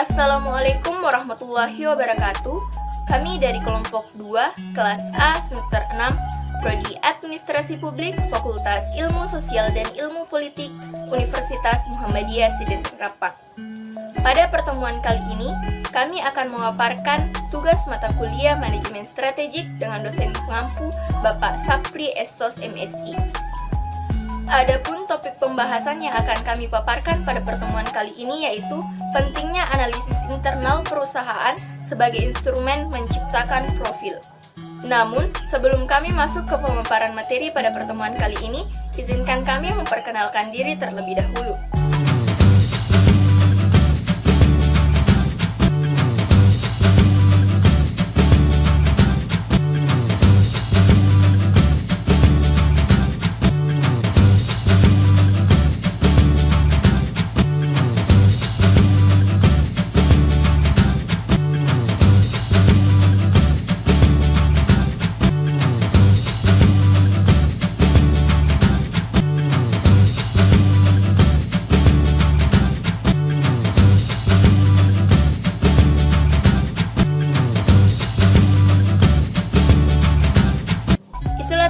Assalamualaikum warahmatullahi wabarakatuh. Kami dari kelompok 2, kelas A semester 6, Prodi Administrasi Publik, Fakultas Ilmu Sosial dan Ilmu Politik, Universitas Muhammadiyah Sidir Serapang. Pada pertemuan kali ini, kami akan memaparkan tugas mata kuliah Manajemen Strategik dengan dosen pengampu Bapak Sapri Estos MSI. Adapun topik pembahasan yang akan kami paparkan pada pertemuan kali ini yaitu pentingnya analisis internal perusahaan sebagai instrumen menciptakan profil. Namun, sebelum kami masuk ke pemaparan materi pada pertemuan kali ini, izinkan kami memperkenalkan diri terlebih dahulu.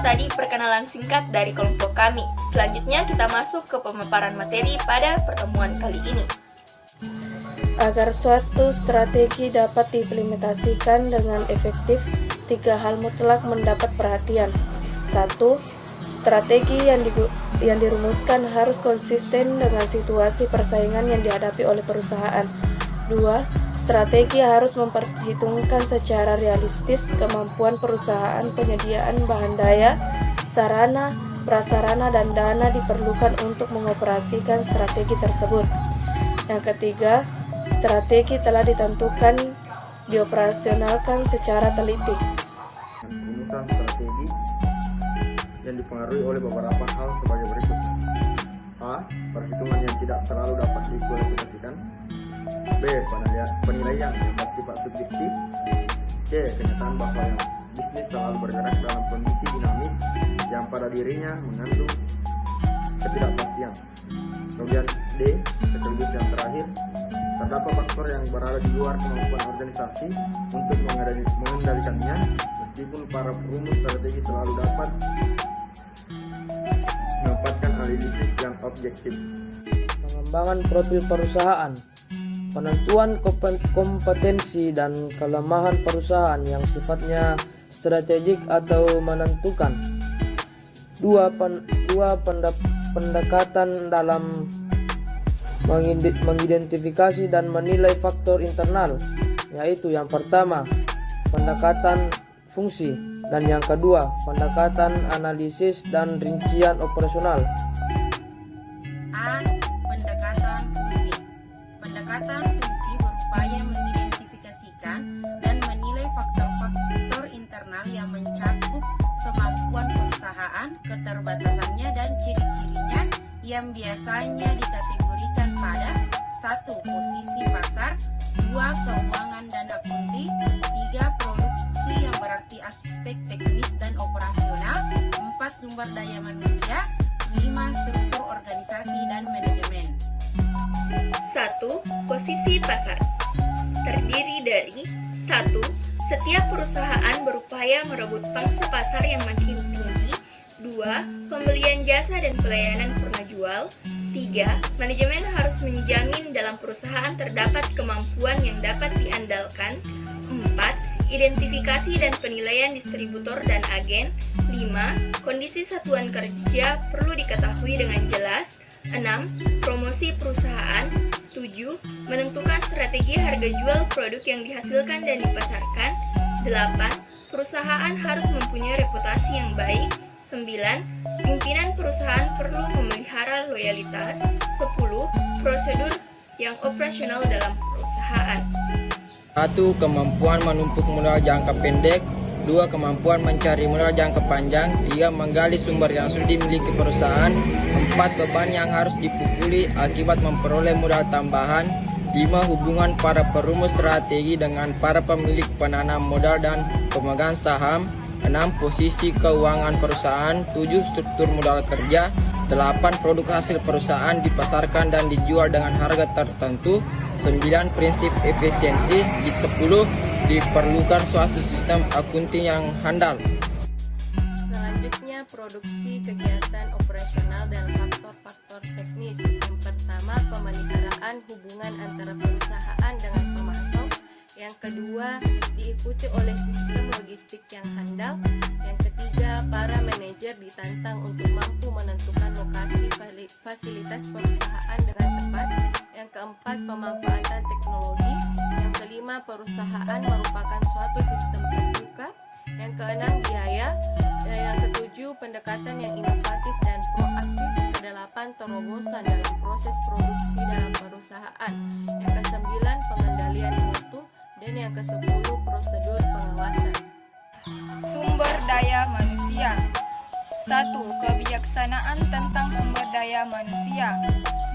Tadi perkenalan singkat dari kelompok kami. Selanjutnya kita masuk ke pemaparan materi pada pertemuan kali ini. Agar suatu strategi dapat diimplementasikan dengan efektif, 3 hal mutlak mendapat perhatian. 1. Strategi yang dirumuskan harus konsisten dengan situasi persaingan yang dihadapi oleh perusahaan. 2. Strategi harus memperhitungkan secara realistis kemampuan perusahaan, penyediaan bahan daya, sarana, prasarana, dan dana diperlukan untuk mengoperasikan strategi tersebut. Yang ketiga, strategi telah ditentukan dioperasionalkan secara teliti. Rumusan strategi yang dipengaruhi oleh beberapa hal sebagai berikut. A. Perhitungan yang tidak selalu dapat dikualifikasikan. B. Penilaian yang bersifat subjektif. C. Kenyataan bahwa bisnis selalu bergerak dalam kondisi dinamis yang pada dirinya mengandung ketidakpastian. Kemudian D. Sekaligus yang terakhir, terdapat faktor yang berada di luar kemampuan organisasi untuk mengendalikannya, meskipun para perumus strategi selalu dapat mendapatkan analisis yang objektif. Pengembangan profil perusahaan, penentuan kompetensi dan kelemahan perusahaan yang sifatnya strategik atau menentukan. Dua pendekatan dalam mengidentifikasi dan menilai faktor internal, yaitu yang pertama pendekatan fungsi dan yang kedua pendekatan analisis dan rincian operasional. A. Pendekatan fungsi. Pendekatan fungsi berupaya mengidentifikasikan dan menilai faktor-faktor internal yang mencakup kemampuan perusahaan, keterbatasannya dan ciri-cirinya yang biasanya dikategorikan pada 1. Posisi pasar, 2. Keuangan dan akunti, 3. Produksi yang berarti aspek teknis dan operasional, 4. Sumber daya manusia, 5. Struktur organisasi dan manajemen. 1. Posisi pasar terdiri dari 1. Setiap perusahaan berupaya merebut pangsa pasar yang makin tinggi. 2. Pembelian jasa dan pelayanan purna jual. 3. Manajemen harus menjamin dalam perusahaan terdapat kemampuan yang dapat diandalkan. 4. Identifikasi dan penilaian distributor dan agen. 5. Kondisi satuan kerja perlu diketahui dengan jelas. 6. Promosi perusahaan. 7. Menentukan strategi harga jual produk yang dihasilkan dan dipasarkan. 8. Perusahaan harus mempunyai reputasi yang baik. 9. Pimpinan perusahaan perlu memelihara loyalitas. 10. Prosedur yang operasional dalam perusahaan. 1. Kemampuan menumpuk modal jangka pendek. 2. Kemampuan mencari modal jangka panjang. 3. Menggali sumber yang sudah dimiliki perusahaan. 4. Beban yang harus dipukuli akibat memperoleh modal tambahan. 5. Hubungan para perumus strategi dengan para pemilik penanam modal dan pemegang saham. 6. Posisi keuangan perusahaan. 7. Struktur modal kerja. 8. Produk hasil perusahaan dipasarkan dan dijual dengan harga tertentu. 9. Prinsip efisiensi. 10. Diperlukan suatu sistem akunting yang handal. Selanjutnya, produksi kegiatan operasional dan faktor-faktor teknis. Yang pertama, pemeliharaan hubungan antara perusahaan dengan pemasok. Yang kedua, diikuti oleh sistem logistik yang handal. Yang ketiga, para manajer ditantang untuk mampu menentukan lokasi fasilitas perusahaan dengan tepat. Yang keempat, pemanfaatan teknologi. Yang kelima, perusahaan merupakan suatu sistem terbuka. Yang keenam, biaya. Dan yang ketujuh, pendekatan yang inovatif dan proaktif. Kedelapan, terobosan dalam proses produksi dalam perusahaan. Yang kesembilan, pengendalian mutu. Dan yang ke-10, prosedur pengawasan. Sumber daya manusia. 1. Kebijaksanaan tentang sumber daya manusia.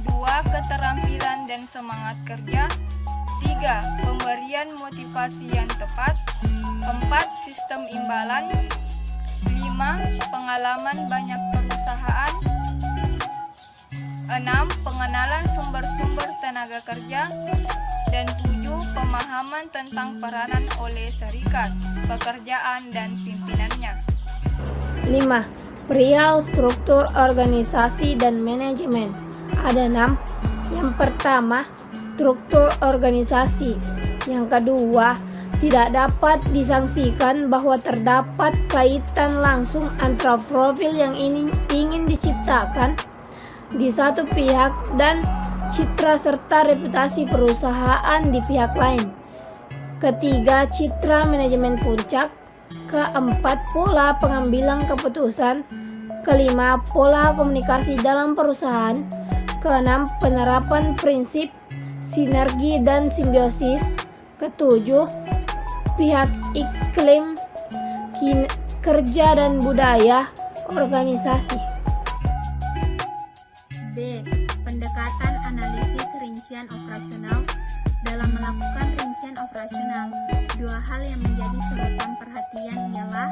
2. Keterampilan dan semangat kerja. 3. Pemberian motivasi yang tepat. 4. Sistem imbalan. 5. Pengalaman banyak perusahaan. 6. Pengenalan sumber-sumber tenaga kerja. Dan 7. Pemahaman tentang peranan oleh serikat, pekerjaan, dan pimpinannya. 5. Perihal struktur organisasi dan manajemen. Ada 6. Yang pertama, struktur organisasi. Yang kedua, tidak dapat disangsikan bahwa terdapat kaitan langsung antara profil yang ingin diciptakan di satu pihak dan citra serta reputasi perusahaan di pihak lain. Ketiga, citra manajemen puncak. Keempat, pola pengambilan keputusan. Kelima, pola komunikasi dalam perusahaan. Keenam, penerapan prinsip sinergi dan simbiosis. Ketujuh, pihak iklim kerja dan budaya organisasi. B. Pendekatan analisis rincian operasional. Dalam melakukan rincian operasional, dua hal yang menjadi sorotan perhatian ialah: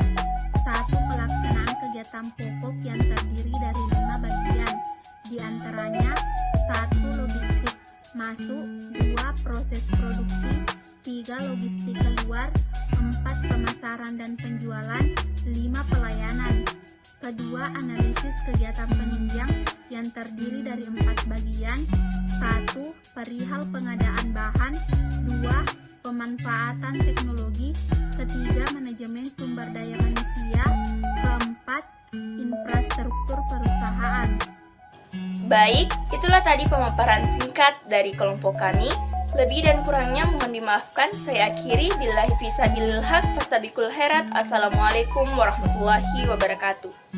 1. Pelaksanaan kegiatan pokok yang terdiri dari 5 bagian, di antaranya 1. Logistik masuk, 2. Proses produksi, 3. Logistik keluar, 4. Pemasaran dan penjualan, 5. Pelayanan. Kedua, analisis kegiatan penunjang yang terdiri dari 4 bagian. 1. Perihal pengadaan bahan. 2. Pemanfaatan teknologi. Ketiga, manajemen sumber daya manusia. Keempat, infrastruktur perusahaan. Baik, itulah tadi pemaparan singkat dari kelompok kami. Lebih dan kurangnya mohon dimaafkan. Saya akhiri. Billahi fisabilil haq, fastabiqul khairat. Assalamualaikum warahmatullahi wabarakatuh.